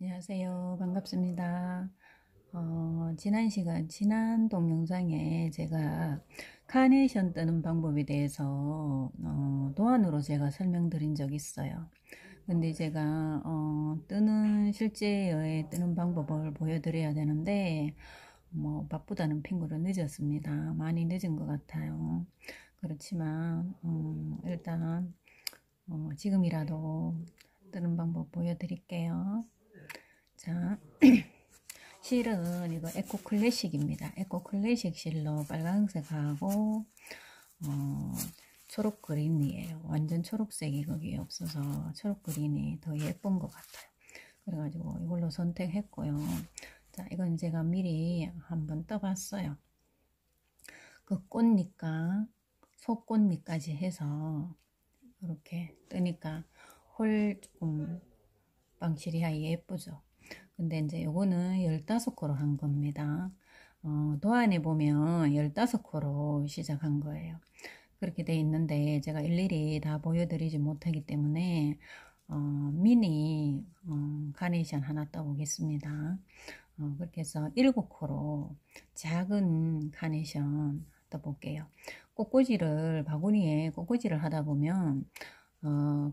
안녕하세요. 반갑습니다. 지난 동영상에 제가 카네이션 뜨는 방법에 대해서 도안으로 제가 설명드린 적이 있어요. 근데 제가 실제의 뜨는 방법을 보여드려야 되는데 뭐 바쁘다는 핑계로 늦었습니다. 많이 늦은 것 같아요. 그렇지만 일단 지금이라도 뜨는 방법 보여드릴게요. 자, 실은 이거 에코 클래식입니다. 에코 클래식 실로 빨간색하고 초록 그린이에요. 완전 초록색이 거기에 없어서 초록 그린이 더 예쁜 것 같아요. 그래가지고 이걸로 선택했고요. 자, 이건 제가 미리 한번 떠봤어요. 그 꽃잎과 속꽃잎까지 해서 이렇게 뜨니까 홀 조금 방실이 예쁘죠. 근데 이제 요거는 15코로 한 겁니다. 도안에 보면 15코로 시작한 거예요. 그렇게 돼 있는데 제가 일일이 다 보여드리지 못하기 때문에 미니 카네이션 하나 떠보겠습니다. 그렇게 해서 7코로 작은 카네이션 떠볼게요. 꽃꽂이를 바구니에 꽃꽂이를 하다 보면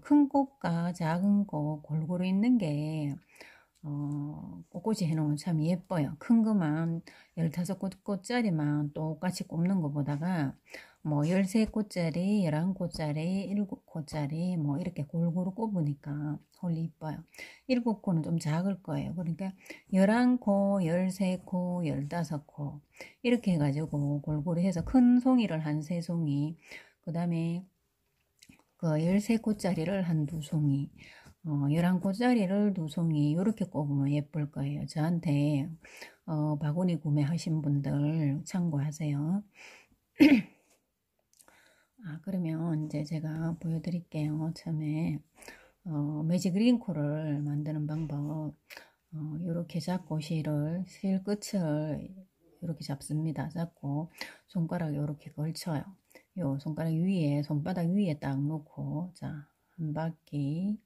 큰 꽃과 작은 꽃 골고루 있는 게 꽃꽂이 해놓으면 참 예뻐요. 큰 거만 15꽃짜리만 똑같이 꼽는 것보다가 뭐 13꽃짜리, 11꽃짜리, 7꽃짜리 뭐 이렇게 골고루 꼽으니까 홀리 이뻐요. 7코는 좀 작을 거예요. 그러니까 11코, 13코, 15코 이렇게 해가지고 골고루 해서 큰 송이를 한 3송이, 그 다음에 그 13꽃짜리를 한 2송이, 11꽃짜리를 2송이 이렇게 꼽으면 예쁠 거예요. 저한테 바구니 구매하신 분들 참고하세요. 그러면 이제 제가 보여드릴게요. 처음에 매직 그린코를 만드는 방법. 이렇게 잡고 실 끝을 이렇게 잡습니다. 잡고 손가락 이렇게 걸쳐요. 요 손가락 위에, 손바닥 위에 딱 놓고, 자, 한 바퀴,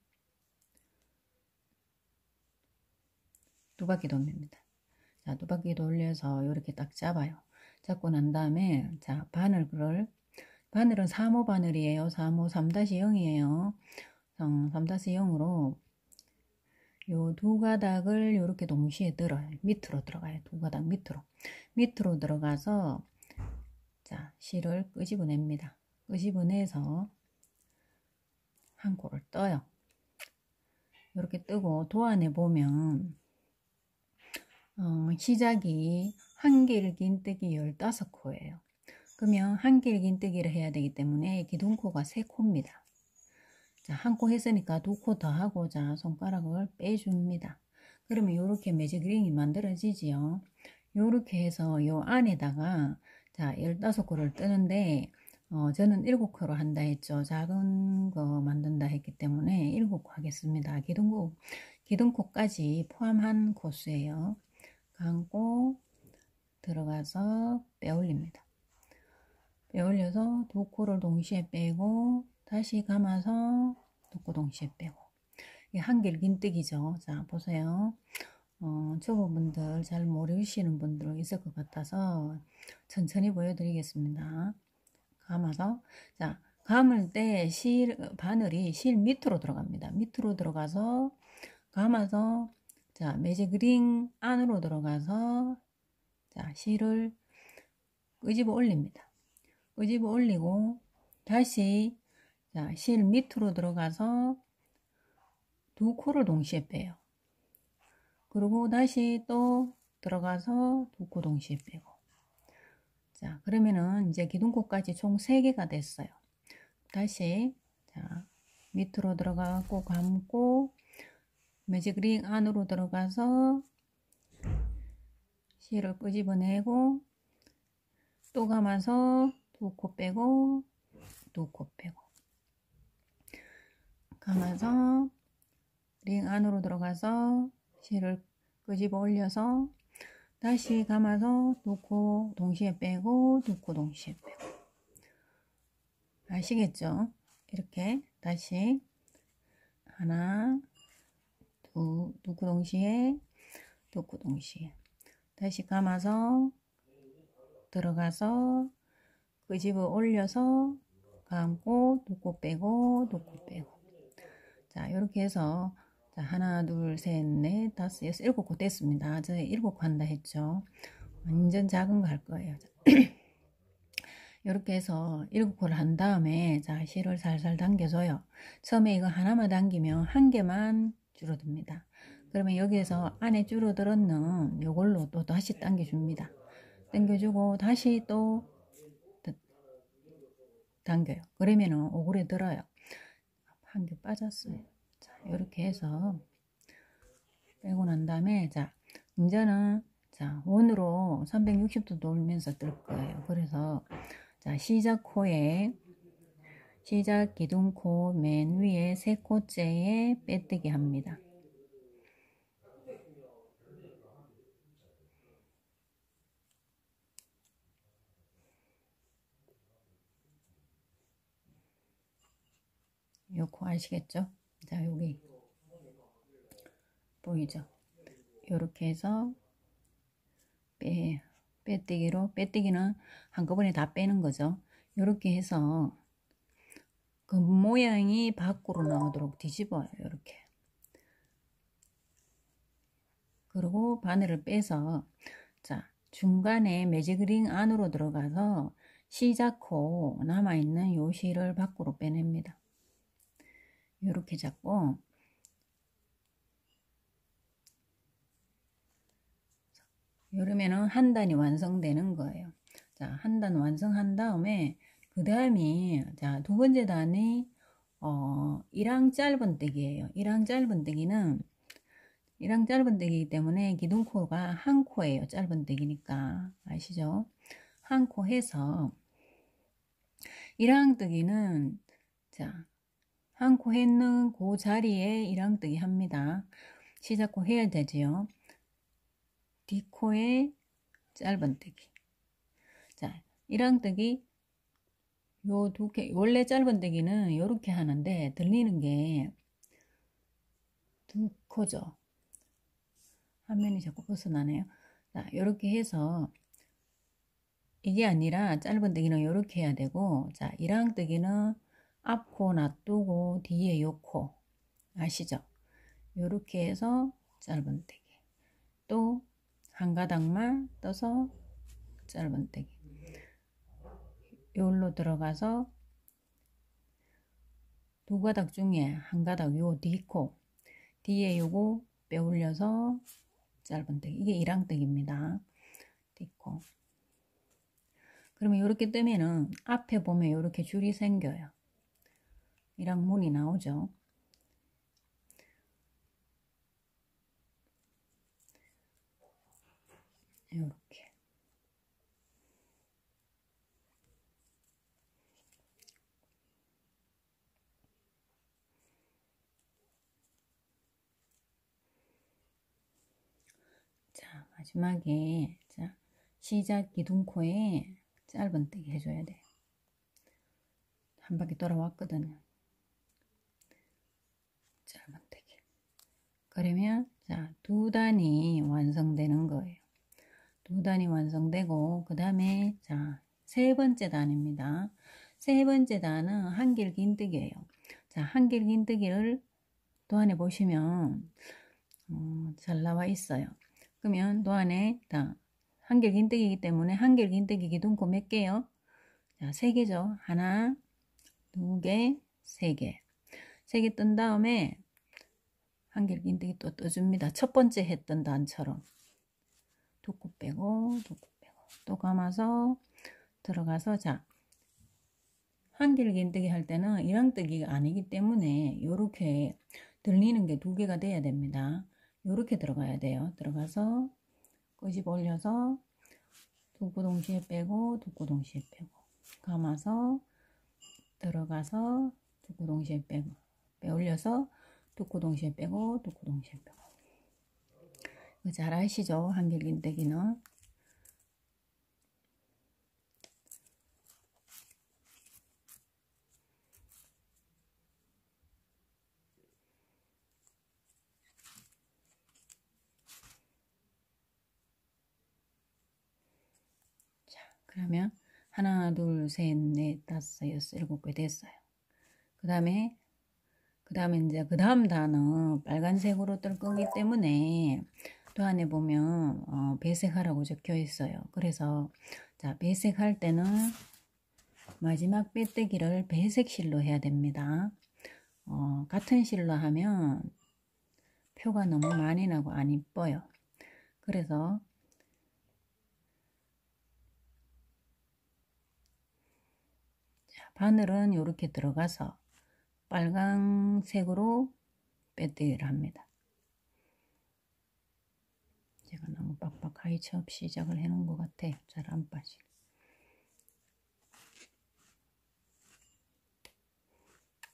2바퀴 돕니다. 자, 2바퀴 돌려서 이렇게 딱 잡아요. 잡고 난 다음에, 자, 바늘은 3호 바늘이에요. 3호 3-0이에요. 3-0으로 요 2가닥을 이렇게 동시에 들어요. 밑으로 들어가요. 2가닥 밑으로 들어가서, 자, 실을 끄집어냅니다. 끄집어내서 한 코를 떠요. 이렇게 뜨고 도안에 보면 시작이 한길긴뜨기 15코예요. 그러면 한길긴뜨기를 해야 되기 때문에 기둥코가 3코입니다. 자, 한 코 했으니까 2코 더 하고, 자, 손가락을 빼줍니다. 그러면 이렇게 매직링이 만들어지지요. 요렇게 해서 요 안에다가, 자, 15코를 뜨는데 저는 7코로 한다 했죠. 작은 거 만든다 했기 때문에 7코 하겠습니다. 기둥코까지 포함한 코스예요. 감고 들어가서 빼올립니다. 빼올려서 2코를 동시에 빼고 다시 감아서 2코 동시에 빼고, 이게 한길긴뜨기죠. 자, 보세요. 초보분들 잘 모르시는 분들 있을 것 같아서 천천히 보여드리겠습니다. 감아서, 자, 감을 때 바늘이 실 밑으로 들어갑니다. 밑으로 들어가서 감아서, 자, 매직링 안으로 들어가서, 자, 실을 끄집어 올립니다. 끄집어 올리고 다시, 자, 실 밑으로 들어가서 2코를 동시에 빼요. 그리고 다시 또 들어가서 2코 동시에 빼고. 자, 그러면은 이제 기둥코까지 총 3개가 됐어요. 다시, 자, 밑으로 들어가고 감고 매직링 안으로 들어가서 실을 끄집어내고 또 감아서 2코 빼고 2코 빼고 감아서 링 안으로 들어가서 실을 끄집어 올려서 다시 감아서 2코 동시에 빼고 2코 동시에 빼고. 아시겠죠? 이렇게 다시 하나, 두 코 동시에 두 코 동시에 다시 감아서 들어가서 끄집어 올려서 감고 두 코 빼고 두 코 빼고. 자, 이렇게 해서 자, 하나, 둘, 셋, 넷, 다섯, 여섯, 일곱 코 됐습니다. 저희 일곱 코 한다 했죠. 완전 작은 거 할 거예요. 이렇게 해서 일곱 코를 한 다음에 자, 실을 살살 당겨줘요. 처음에 이거 하나만 당기면 한 개만 줄어듭니다. 그러면 여기에서 안에 줄어들었는 요걸로 또 다시 당겨줍니다. 당겨주고 다시 또 당겨요. 그러면은 오그려 들어요. 한 개 빠졌어요. 자, 이렇게 해서 빼고 난 다음에 자, 이제는 자, 원으로 360도 돌면서 뜰 거예요. 그래서 자, 시작 코에 시작 기둥코 맨 위에 세 코째에 빼뜨기 합니다. 요 코 아시겠죠? 자, 여기 보이죠? 요렇게 해서 빼뜨기로, 빼뜨기는 한꺼번에 다 빼는 거죠. 요렇게 해서 그 모양이 밖으로 나오도록 뒤집어요. 요렇게. 그리고 바늘을 빼서 자, 중간에 매직링 안으로 들어가서 시작코 남아있는 요 실을 밖으로 빼냅니다. 요렇게 잡고 이러면은 한 단이 완성되는 거예요. 자, 한 단 완성한 다음에 그 다음이 자, 두 번째 단이 1항 짧은뜨기예요. 1항 짧은뜨기는 1항 짧은뜨기이기 때문에 기둥코가 한 코예요. 짧은뜨기니까 아시죠? 한 코 해서 1항뜨기는 자, 한 코 했는 그 자리에 1항뜨기 합니다. 시작코 해야 되지요. 뒷코에 짧은뜨기. 자, 1항뜨기 요 두 개, 원래 짧은뜨기는 요렇게 하는데 들리는 게 두 코죠. 화면이 자꾸 벗어나네요. 자, 요렇게 해서 이게 아니라 짧은뜨기는 요렇게 해야 되고 자, 1항뜨기는 앞코 놔두고 뒤에 요 코 아시죠? 요렇게 해서 짧은뜨기. 또 한 가닥만 떠서 짧은뜨기. 요걸로 들어가서 두 가닥 중에 한 가닥 요 뒷코 뒤에 요거 빼올려서 짧은뜨기. 이게 1항뜨기입니다. 뒷코. 그러면 이렇게 뜨면은 앞에 보면 이렇게 줄이 생겨요. 1항문이 나오죠. 이렇게. 자, 마지막에 자, 시작 기둥코에 짧은뜨기 해줘야 돼요. 한 바퀴 돌아왔거든요. 짧은뜨기. 그러면 자, 두 단이 완성되는 거예요. 두 단이 완성되고 그 다음에 자, 세 번째 단입니다. 세 번째 단은 한길 긴뜨기예요. 자, 한길 긴뜨기를 또 안에 보시면 잘 나와 있어요. 그러면 또 안에 한길 긴뜨기이기 때문에 한길 긴뜨기 기둥코 몇 개요? 자, 세 개죠. 하나, 두 개, 세 개. 세 개 뜬 다음에 한길 긴뜨기 또 떠줍니다. 첫 번째 했던 단처럼. 두 코 빼고 두 코 빼고 또 감아서 들어가서 자, 한길 긴뜨기 할 때는 1항뜨기가 아니기 때문에 요렇게 들리는 게 두 개가 돼야 됩니다. 요렇게 들어가야 돼요. 들어가서 끄집어 올려서 두 코 동시에 빼고 두 코 동시에 빼고 감아서 들어가서 두 코 동시에 빼고 빼 올려서 두 코 동시에 빼고 두 코 동시에 빼고. 이거 잘 아시죠? 한길 긴뜨기는. 그러면 하나, 둘, 셋, 넷, 다섯, 여섯, 일곱 개 됐어요. 그 다음에 이제 그 다음 단어 빨간색으로 뜰 거기 때문에 또 안에 보면 배색하라고 적혀 있어요. 그래서 자, 배색할 때는 마지막 빼뜨기를 배색 실로 해야 됩니다. 같은 실로 하면 표가 너무 많이 나고 안 이뻐요. 그래서 자, 바늘은 이렇게 들어가서 빨강색으로 빼뜨기를 합니다. 제가 너무 빡빡하게 처음 시작을 해 놓은 것 같아요. 잘 안 빠지.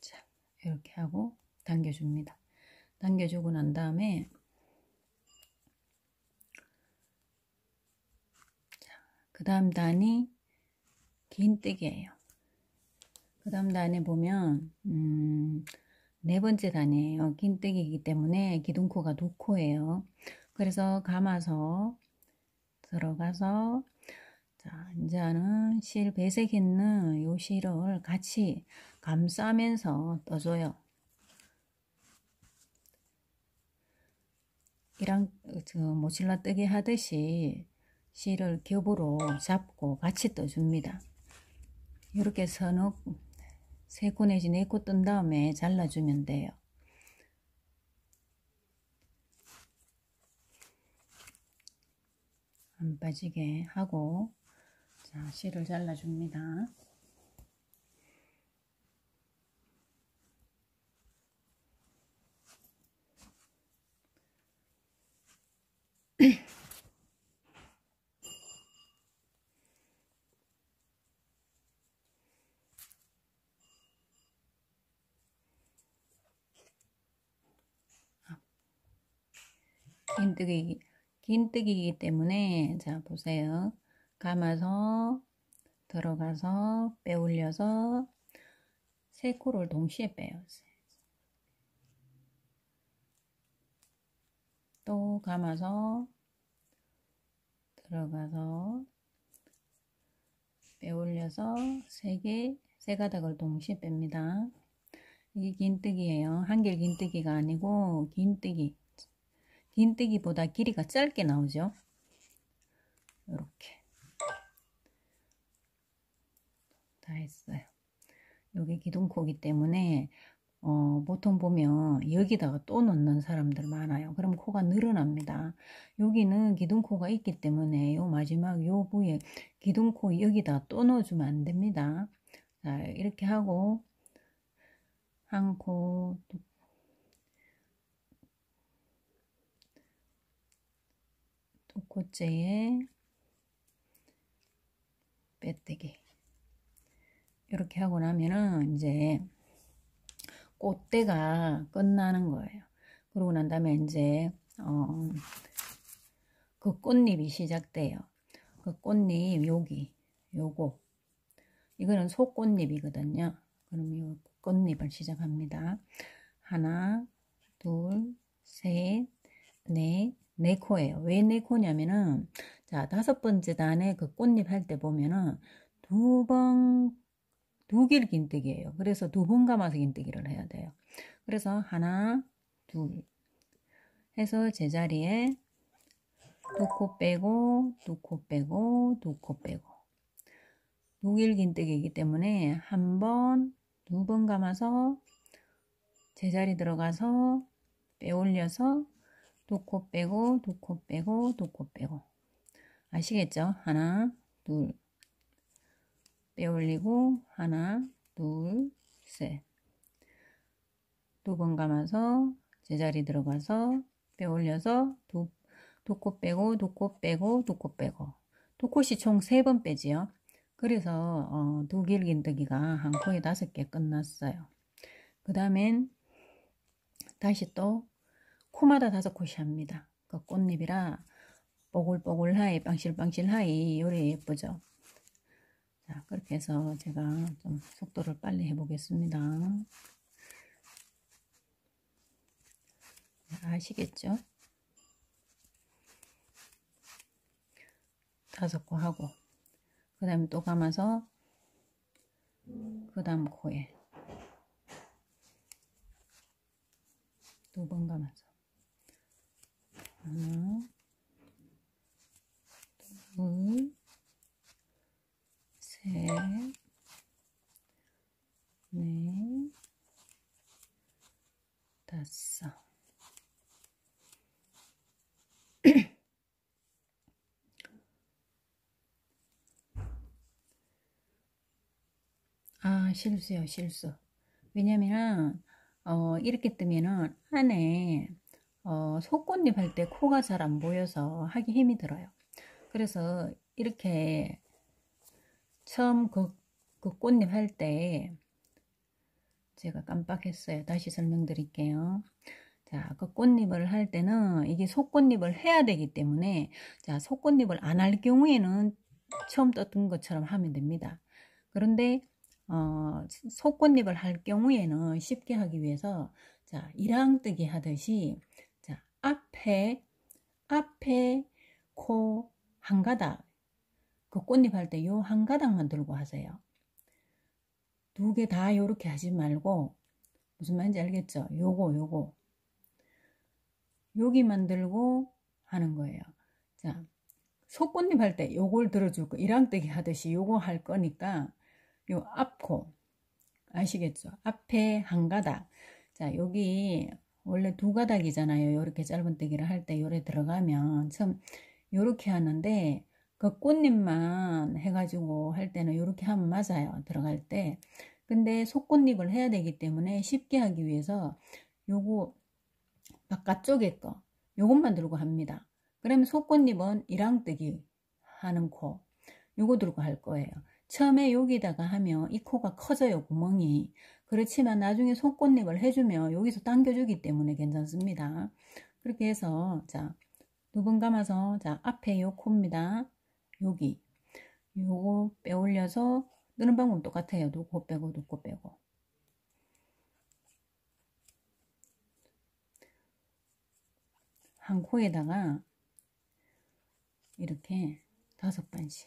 자, 이렇게 하고 당겨줍니다. 당겨주고 난 다음에 그 다음 단이 긴뜨기예요. 그 다음 단에 보면 네 번째 단이에요. 긴뜨기이기 때문에 기둥코가 두 코예요. 그래서 감아서 들어가서 자, 이제는 실 배색있는 요 실을 같이 감싸면서 떠줘요. 이랑 모질라 뜨기 하듯이 실을 겹으로 잡고 같이 떠줍니다. 이렇게 서너 세 코 내지 네 코 뜬 다음에 잘라주면 돼요. 안 빠지게 하고 자, 실을 잘라줍니다. 긴뜨기이기 때문에 자 보세요. 감아서 들어가서 빼올려서 세 코를 동시에 빼요. 또 감아서 들어가서 빼올려서 세 가닥을 동시에 뺍니다. 이게 긴뜨기예요. 한길 긴뜨기가 아니고 긴뜨기. 긴뜨기보다 길이가 짧게 나오죠. 이렇게 다 했어요. 여기 기둥코기 때문에 보통 보면 여기다가 또 넣는 사람들 많아요. 그럼 코가 늘어납니다. 여기는 기둥코가 있기 때문에 요 마지막 요 부위에 기둥코 여기다 또 넣어주면 안 됩니다. 자, 이렇게 하고 한 코, 두 코째에 빼뜨기. 이렇게 하고 나면은 이제 꽃대가 끝나는 거예요. 그러고 난 다음에 이제 그 꽃잎이 시작돼요. 그 꽃잎 여기 요거 이거는 속꽃잎이거든요. 그럼 이 꽃잎을 시작합니다. 하나, 둘, 셋, 넷, 네 코예요. 왜 네 코냐면은 자, 다섯 번째 단에 그 꽃잎 할 때 보면은 두 길 긴뜨기예요. 그래서 두 번 감아서 긴뜨기를 해야 돼요. 그래서 하나, 둘 해서 제자리에 두 코 빼고, 두 코 빼고, 두 코 빼고. 두 길 긴뜨기이기 때문에 한 번, 두 번 감아서 제자리 들어가서 빼올려서 두 코 빼고, 두 코 빼고, 두 코 빼고. 아시겠죠? 하나, 둘. 빼올리고 하나, 둘, 셋. 두 번 감아서 제자리 들어가서 빼올려서 두 코 빼고, 두 코 빼고, 두 코 빼고. 두 콧이 총 3번 빼지요. 그래서 두 길 긴뜨기가 한 코에 5개 끝났어요. 그 다음엔 다시 또 코마다 5콧이 합니다. 그 꽃잎이라 뽀글뽀글하이 빵실빵실하이 요리 예쁘죠. 자, 그렇게 해서 제가 좀 속도를 빨리 해보겠습니다. 아시겠죠? 5코 하고 그 다음에 또 감아서 그 다음 코에 두 번 감아서 하나, 둘, 셋, 넷, 다섯. 아, 실수요, 실수. 왜냐면 이렇게 뜨면은 안에 속꽃잎 할 때 코가 잘 안 보여서 하기 힘이 들어요. 그래서 이렇게 처음 그 꽃잎 할 때 제가 깜빡했어요. 다시 설명드릴게요. 자, 그 꽃잎을 할 때는 이게 속꽃잎을 해야 되기 때문에 자, 속꽃잎을 안 할 경우에는 처음 떴던 것처럼 하면 됩니다. 그런데 속꽃잎을 할 경우에는 쉽게 하기 위해서 자, 이랑뜨기 하듯이 자, 앞에 코 한 가닥 그 꽃잎 할 때 요 한 가닥만 들고 하세요. 두 개 다 요렇게 하지 말고 무슨 말인지 알겠죠? 요거 여기만 들고 하는 거예요. 자, 속꽃잎 할 때 요걸 들어줄 거 이랑뜨기 하듯이 요거 할 거니까 요 앞코 아시겠죠? 앞에 한 가닥. 자, 여기 원래 두 가닥이잖아요. 요렇게 짧은뜨기를 할 때 요래 들어가면 참 요렇게 하는데 그 꽃잎만 해가지고 할 때는 요렇게 하면 맞아요. 들어갈 때. 근데 속꽃잎을 해야 되기 때문에 쉽게 하기 위해서 요거 바깥쪽에 거 요것만 들고 합니다. 그러면 속꽃잎은 이랑뜨기 하는 코 요거 들고 할 거예요. 처음에 여기다가 하면 이 코가 커져요, 구멍이. 그렇지만 나중에 속꽃잎을 해주면 여기서 당겨주기 때문에 괜찮습니다. 그렇게 해서 자, 두 번 감아서 자, 앞에 요 코입니다. 여기 요거 빼올려서 뜨는 방법 똑같아요. 두 코 빼고 두 코 빼고 한 코에다가 이렇게 5번씩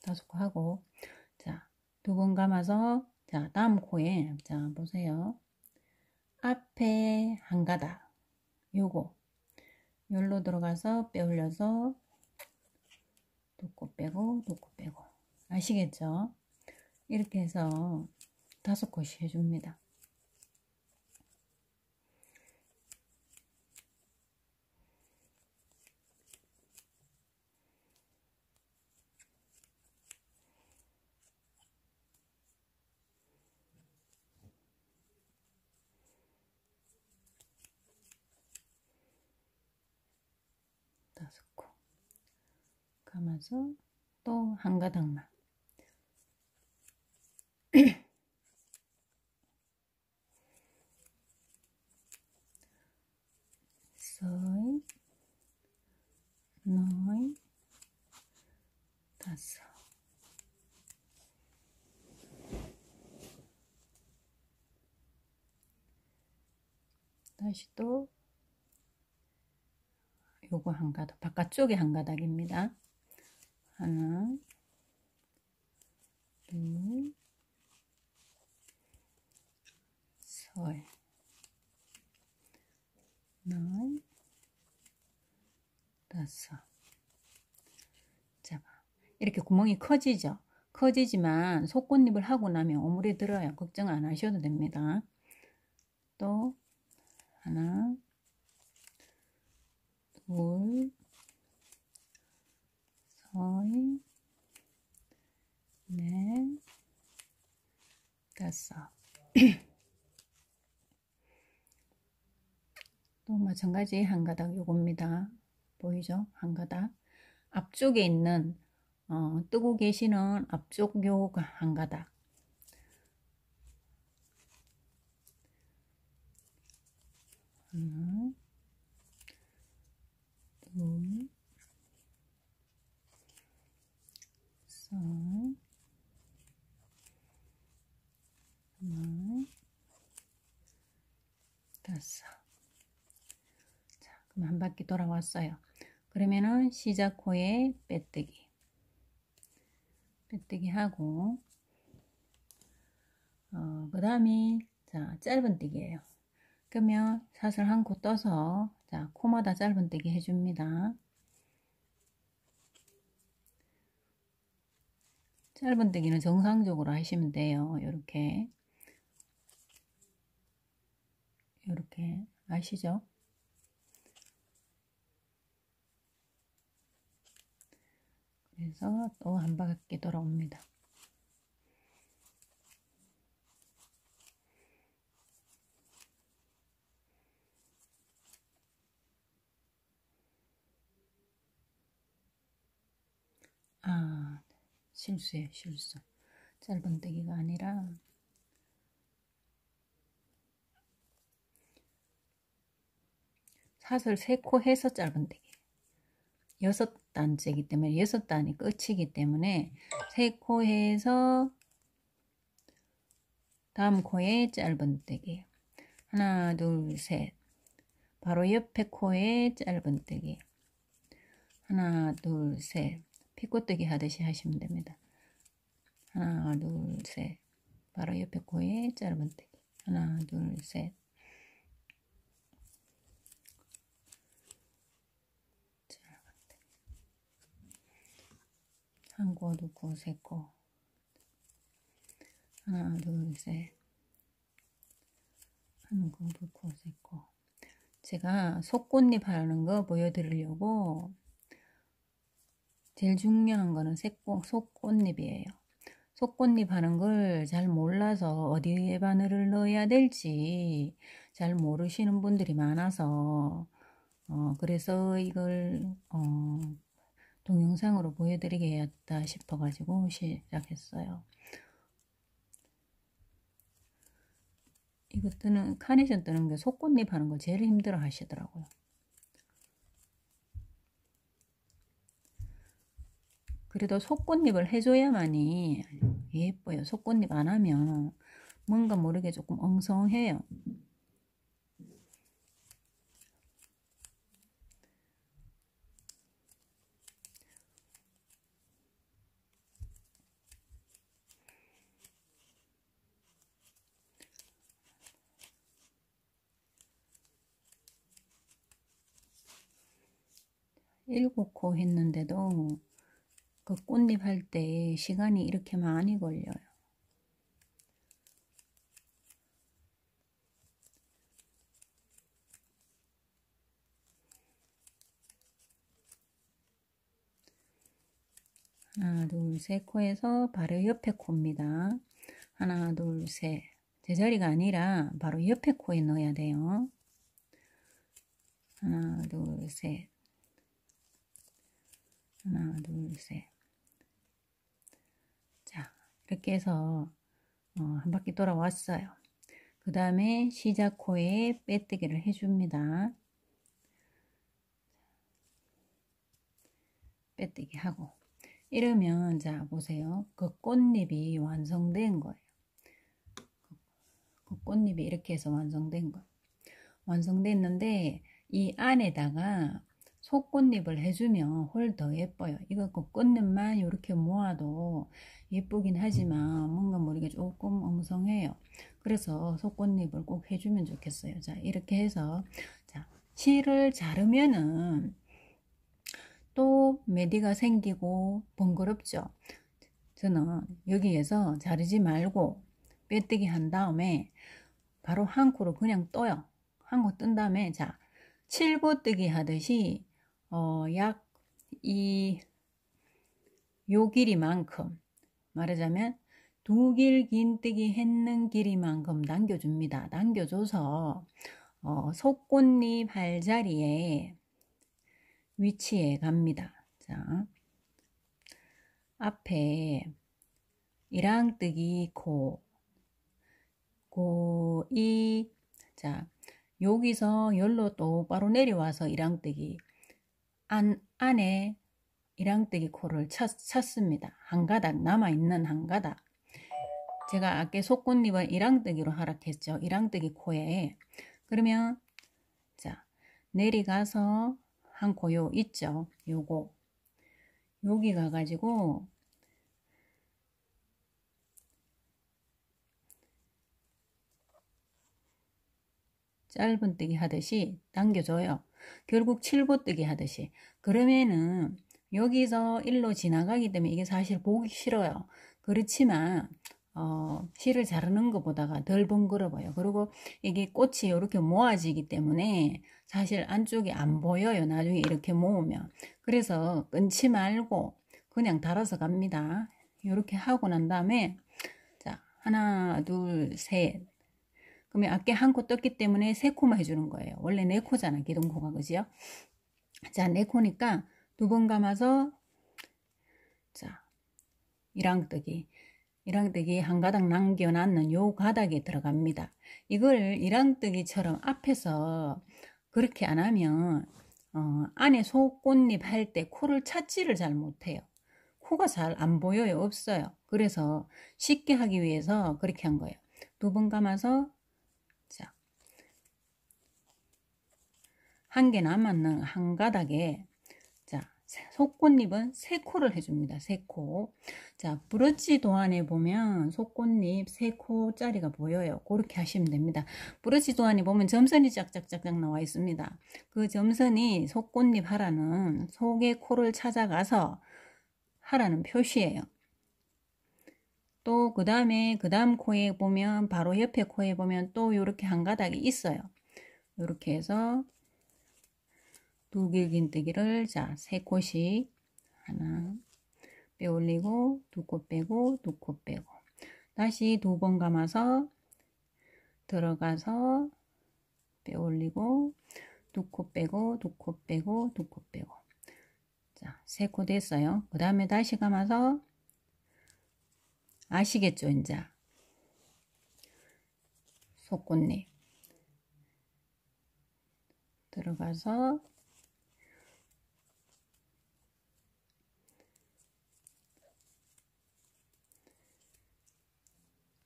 다섯 코 하고 자, 두 번 감아서 자, 다음 코에 자, 보세요. 앞에 한 가닥 요거 열로 들어가서 빼올려서 두 코 빼고 두 코 빼고 아시겠죠? 이렇게 해서 5코씩 해줍니다. 다섯 코 감아서 또 한 가닥만 서이 너이 다섯 다시 또 요거 한 가닥 바깥쪽에 한 가닥입니다. 하나 둘 셋 넷 다섯 자, 이렇게 구멍이 커지죠. 커지지만 속꽃잎을 하고 나면 오물에 들어요. 걱정 안 하셔도 됩니다. 또 하나 둘 셋 넷 다섯 또 마찬가지 한 가닥 요겁니다. 보이죠? 한 가닥 앞쪽에 있는 뜨고 계시는 앞쪽 요 한 가닥 하나 둘 셋 넷 알았어. 자, 그럼 한 바퀴 돌아왔어요. 그러면은 시작 코에 빼뜨기 하고 그 다음에 자 짧은뜨기예요. 그러면 사슬 한 코 떠서 자 코마다 짧은뜨기 해줍니다. 짧은뜨기는 정상적으로 하시면 돼요. 이렇게 아시죠? 그래서 또 한 바퀴 돌아옵니다. 아, 실수예요, 실수. 짧은뜨기가 아니라 사슬 3코 해서 짧은뜨기. 6단째이기 때문에 6단이 끝이기 때문에 3코 해서 다음 코에 짧은뜨기. 하나, 둘, 셋. 바로 옆에 코에 짧은뜨기. 하나, 둘, 셋. 피꼬뜨기 하듯이 하시면 됩니다. 하나, 둘, 셋. 바로 옆에 코에 짧은뜨기. 하나, 둘, 셋. 한 코, 두 코, 세 코. 하나, 둘, 셋. 한 코, 두 코, 세 코. 제가 속꽃잎 하는 거 보여드리려고 제일 중요한 거는 속꽃잎이에요. 속꽃잎 하는 걸 잘 몰라서 어디에 바늘을 넣어야 될지 잘 모르시는 분들이 많아서 그래서 이걸 동영상으로 보여드리겠다 싶어가지고 시작했어요. 이거 카네이션 뜨는 게 속꽃잎 하는 거 제일 힘들어 하시더라고요. 그래도 속꽃잎을 해줘야만이 예뻐요. 속꽃잎 안 하면 뭔가 모르게 조금 엉성해요. 일곱 코 했는데도 그 꽃잎 할 때 시간이 이렇게 많이 걸려요. 하나, 둘, 셋 코에서 바로 옆에 코입니다. 하나, 둘, 셋. 제자리가 아니라 바로 옆에 코에 넣어야 돼요. 하나, 둘, 셋. 하나, 둘, 셋. 자, 이렇게 해서 한 바퀴 돌아왔어요. 그 다음에 시작 코에 빼뜨기를 해줍니다. 빼뜨기 하고 이러면 자 보세요. 그 꽃잎이 완성된 거예요. 그 꽃잎이 이렇게 해서 완성된 거예요. 완성됐는데 이 안에다가 속꽃잎을 해주면 훨 더 예뻐요. 이거 그 꽃잎만 이렇게 모아도 예쁘긴 하지만 뭔가 모르게 조금 엉성해요. 그래서 속꽃잎을 꼭 해주면 좋겠어요. 자 이렇게 해서 자 실을 자르면은 또 매디가 생기고 번거롭죠. 저는 여기에서 자르지 말고 빼뜨기 한 다음에 바로 한 코로 그냥 떠요. 한 코 뜬 다음에 자 칠보뜨기 하듯이 약 요 길이만큼 말하자면 두 길 긴뜨기 했는 길이만큼 남겨줍니다. 남겨줘서 속꽃잎 할 자리에 위치해 갑니다. 자, 앞에 이랑뜨기 고이 자 여기서 열로 똑바로 내려와서 이랑뜨기 안에 이랑뜨기 코를 쳤습니다. 한 가닥 남아있는 한 가닥. 제가 아까 속꽃잎은 이랑뜨기로 하락했죠. 이랑뜨기 코에 그러면 자 내려가서 한 코 요 있죠. 요거 여기 가가지고 짧은뜨기 하듯이 당겨줘요. 결국 칠보뜨기 하듯이. 그러면은 여기서 일로 지나가기 때문에 이게 사실 보기 싫어요. 그렇지만 실을 자르는 것보다가 덜 번거로워요. 그리고 이게 꽃이 이렇게 모아지기 때문에 사실 안쪽이 안 보여요. 나중에 이렇게 모으면. 그래서 끊지 말고 그냥 달아서 갑니다. 이렇게 하고 난 다음에 자 하나 둘 셋 그러면 앞에 한 코 떴기 때문에 세 코만 해주는 거예요. 원래 네 코잖아 기둥코가. 그죠? 자 네 코니까 두 번 감아서 자 이랑뜨기 한 가닥 남겨놨는 요 가닥에 들어갑니다. 이걸 이랑뜨기처럼 앞에서 그렇게 안 하면 안에 속꽃잎 할 때 코를 찾지를 잘 못해요. 코가 잘 안 보여요. 없어요. 그래서 쉽게 하기 위해서 그렇게 한 거예요. 두 번 감아서 자 한 개 남았는 한 가닥에 자 속꽃잎은 세 코를 해줍니다. 세 코. 자 브러치 도안에 보면 속꽃잎 세 코짜리가 보여요. 그렇게 하시면 됩니다. 브러치 도안에 보면 점선이 짝짝짝짝 나와 있습니다. 그 점선이 속꽃잎 하라는 속의 코를 찾아가서 하라는 표시예요. 또 그 다음에 그 다음 코에 보면 바로 옆에 코에 보면 또 이렇게 한 가닥이 있어요. 이렇게 해서 두 길긴뜨기를 자 세 코씩 하나 빼올리고 두 코 빼고 두 코 빼고 다시 두 번 감아서 들어가서 빼올리고 두 코 빼고 두 코 빼고 두 코 빼고 자 세 코 됐어요. 그 다음에 다시 감아서 아시겠죠? 이제 속꽃잎 들어가서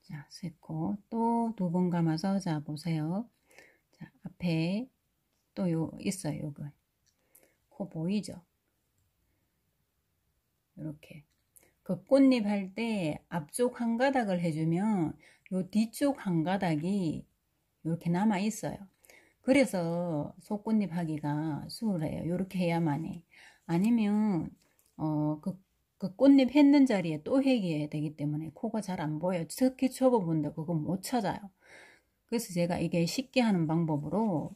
자, 세 코 또 두 번 감아서 자 보세요. 자, 앞에 또 요 있어요. 요거 코 보이죠? 이렇게 그 꽃잎 할 때 앞쪽 한 가닥을 해주면 요 뒤쪽 한 가닥이 이렇게 남아 있어요. 그래서 속꽃잎 하기가 수월해요. 이렇게 해야만 해. 아니면 그 꽃잎 했는 자리에 또 해기해야 되기 때문에 코가 잘 안 보여요. 특히 초보분들 그거 못 찾아요. 그래서 제가 이게 쉽게 하는 방법으로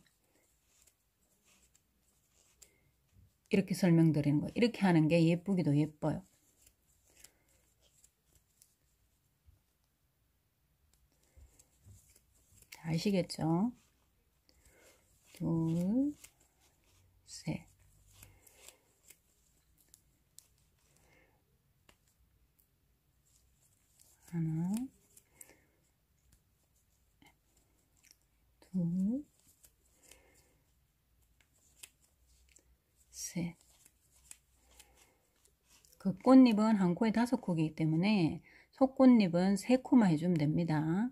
이렇게 설명드리는 거예요. 이렇게 하는 게 예쁘기도 예뻐요. 아시겠죠? 둘, 셋. 하나, 둘, 셋. 그 꽃잎은 한 코에 5코이기 때문에 속꽃잎은 3코만 해주면 됩니다.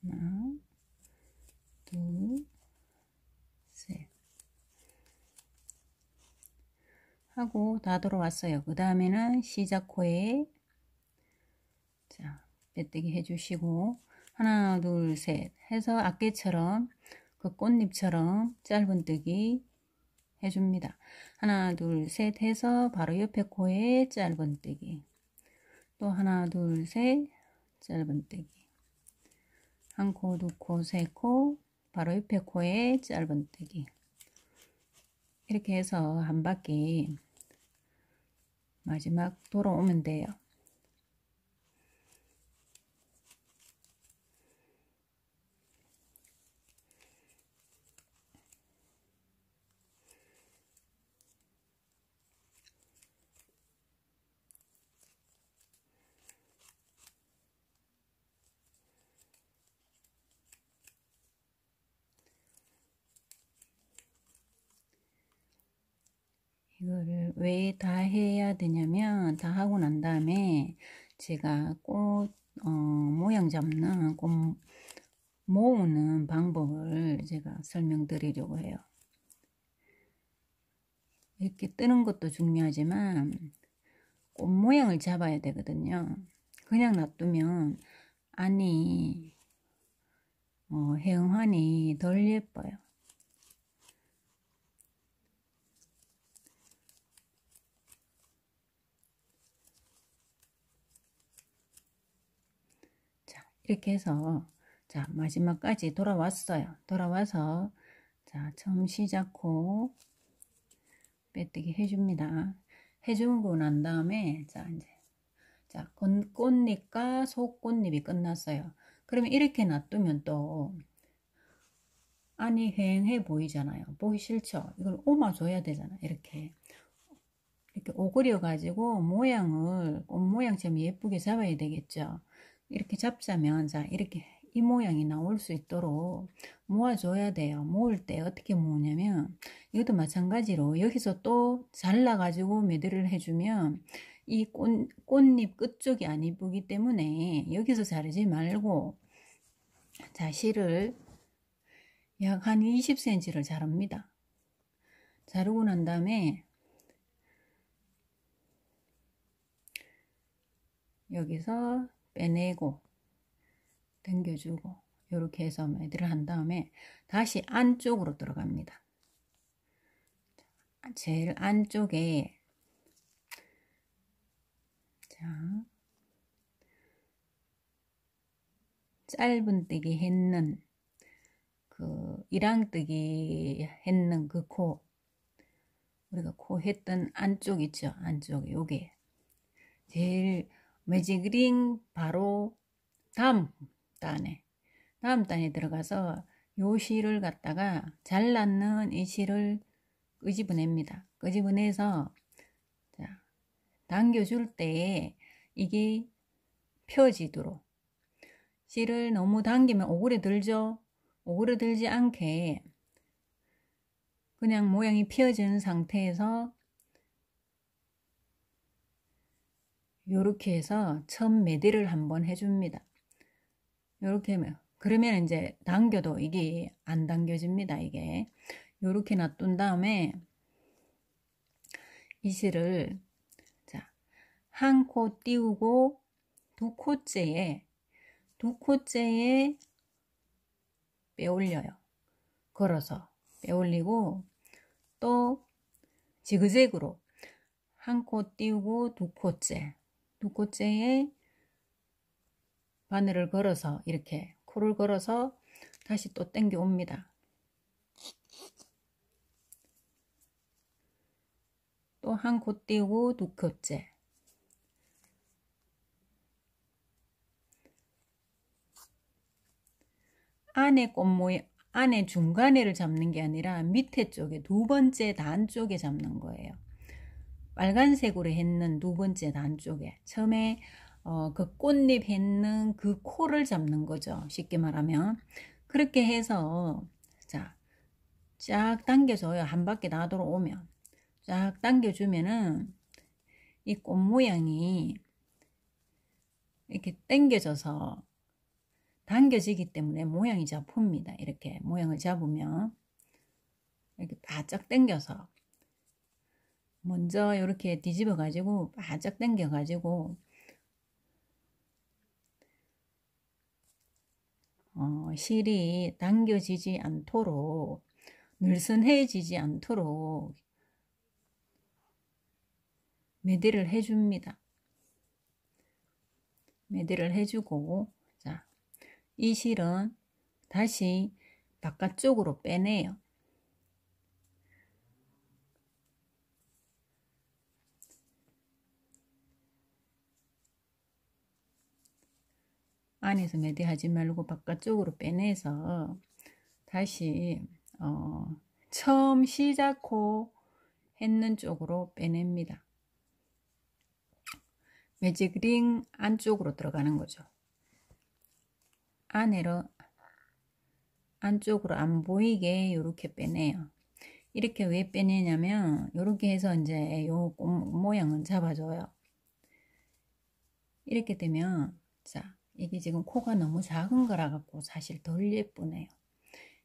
하나, 둘, 셋. 하고 다 들어왔어요. 그 다음에는 시작 코에 자 빼뜨기 해주시고 하나 둘 셋 해서 아까처럼 그 꽃잎처럼 짧은뜨기 해줍니다. 하나 둘 셋 해서 바로 옆에 코에 짧은뜨기 또 하나 둘 셋 짧은뜨기 한 코, 두 코, 세 코 바로 옆에 코에 짧은뜨기 이렇게 해서 한 바퀴 마지막 돌아오면 돼요. 이거를 왜 다 해야 되냐면 다 하고 난 다음에 제가 꽃 모양 잡는 꽃 모으는 방법을 제가 설명드리려고 해요. 이렇게 뜨는 것도 중요하지만 꽃 모양을 잡아야 되거든요. 그냥 놔두면 안이 해응환이 덜 예뻐요. 자, 이렇게 해서 자, 마지막까지 돌아왔어요. 돌아와서 자, 처음 시작코 빼뜨기 해줍니다. 해주고 난 다음에 자, 이제 자, 꽃잎과 속꽃잎이 끝났어요. 그러면 이렇게 놔두면 또 안이 휑해 보이잖아요. 보기 싫죠? 이걸 옮아줘야 되잖아. 이렇게 오그려 가지고 모양을 꽃 모양처럼 예쁘게 잡아야 되겠죠. 이렇게 잡자면 자, 이렇게 이 모양이 나올 수 있도록 모아줘야 돼요. 모을 때 어떻게 모으냐면 이것도 마찬가지로 여기서 또 잘라가지고 매듭을 해주면 이 꽃잎 끝쪽이 안 이쁘기 때문에 여기서 자르지 말고 자, 실을 약 한 20cm를 자릅니다. 자르고 난 다음에 여기서 빼내고 당겨주고 이렇게 해서 매듭을 한 다음에 다시 안쪽으로 들어갑니다. 제일 안쪽에 자, 짧은뜨기 했는 그 이랑뜨기 했는 그 코, 우리가 코 했던 안쪽 있죠. 안쪽 요게 제일 매직링 바로 다음 단에 들어가서 요 실을 갖다가 잘랐는 이 실을 끄집어냅니다. 끄집어내서 자, 당겨줄 때에 이게 펴지도록 실을 너무 당기면 오그라들죠. 오그라들지 않게 그냥 모양이 펴진 상태에서 요렇게 해서 처음 매듭을 한번 해줍니다. 요렇게 하면 그러면 이제 당겨도 이게 안 당겨집니다. 이게 요렇게 놔둔 다음에 이 실을 자, 한 코 띄우고 두 코째에 빼올려요. 걸어서 빼올리고 또 지그재그로 한 코 띄우고 두 코째에 바늘을 걸어서 이렇게 코를 걸어서 다시 또 당겨 옵니다. 또 한 코 띄우고 두 코째 안에 꽃 모양 안에 중간에를 잡는 게 아니라 밑에 쪽에 두 번째 단 쪽에 잡는 거예요. 빨간색으로 했는 두 번째 단 쪽에 처음에 그 꽃잎 했는 그 코를 잡는 거죠. 쉽게 말하면 그렇게 해서 자, 쫙 당겨줘요. 한 바퀴 다 돌아오면 쫙 당겨주면은 이 꽃 모양이 이렇게 당겨져서 당겨지기 때문에 모양이 잡힙니다. 이렇게 모양을 잡으면 이렇게 바짝 당겨서 먼저 이렇게 뒤집어 가지고 바짝 당겨 가지고 실이 당겨지지 않도록 늘씬해지지 않도록 매듭을 해줍니다. 매듭을 해주고 자, 이 실은 다시 바깥쪽으로 빼내요. 안에서 매듭하지 말고 바깥쪽으로 빼내서 다시 처음 시작코 했는 쪽으로 빼냅니다. 매직링 안쪽으로 들어가는 거죠. 안쪽으로 안 보이게 이렇게 빼내요. 이렇게 왜 빼내냐면 이렇게 해서 이제 요 모양은 잡아줘요. 이렇게 되면 자, 이게 지금 코가 너무 작은 거라 갖고 사실 덜 예쁘네요.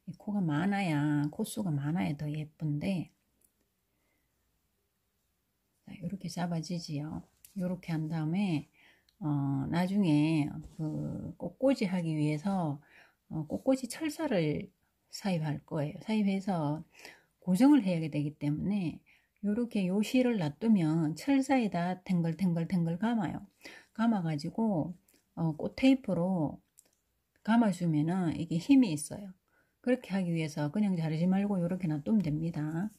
이 코가 많아야, 코수가 많아야 더 예쁜데, 자, 이렇게 잡아지지요. 이렇게 한 다음에 나중에 그 꽃꽂이 하기 위해서 꽃꽂이 철사를 사입할 거예요. 사입해서 고정을 해야 되기 때문에 이렇게 요 실을 놔두면 철사에다 탱글탱글 감아요. 감아가지고 꽃 테이프로 감아주면은 이게 힘이 있어요. 그렇게 하기 위해서 그냥 자르지 말고 이렇게 놔두면 됩니다.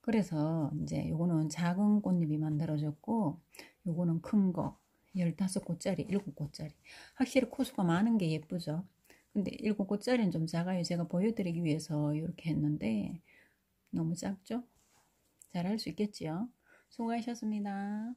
그래서 이제 요거는 작은 꽃잎이 만들어졌고 요거는 큰 거 15꽃짜리 7꽃짜리 확실히 코수가 많은 게 예쁘죠. 근데 7꽃짜리는 좀 작아요. 제가 보여드리기 위해서 이렇게 했는데 너무 작죠? 잘 할 수 있겠지요. 수고하셨습니다.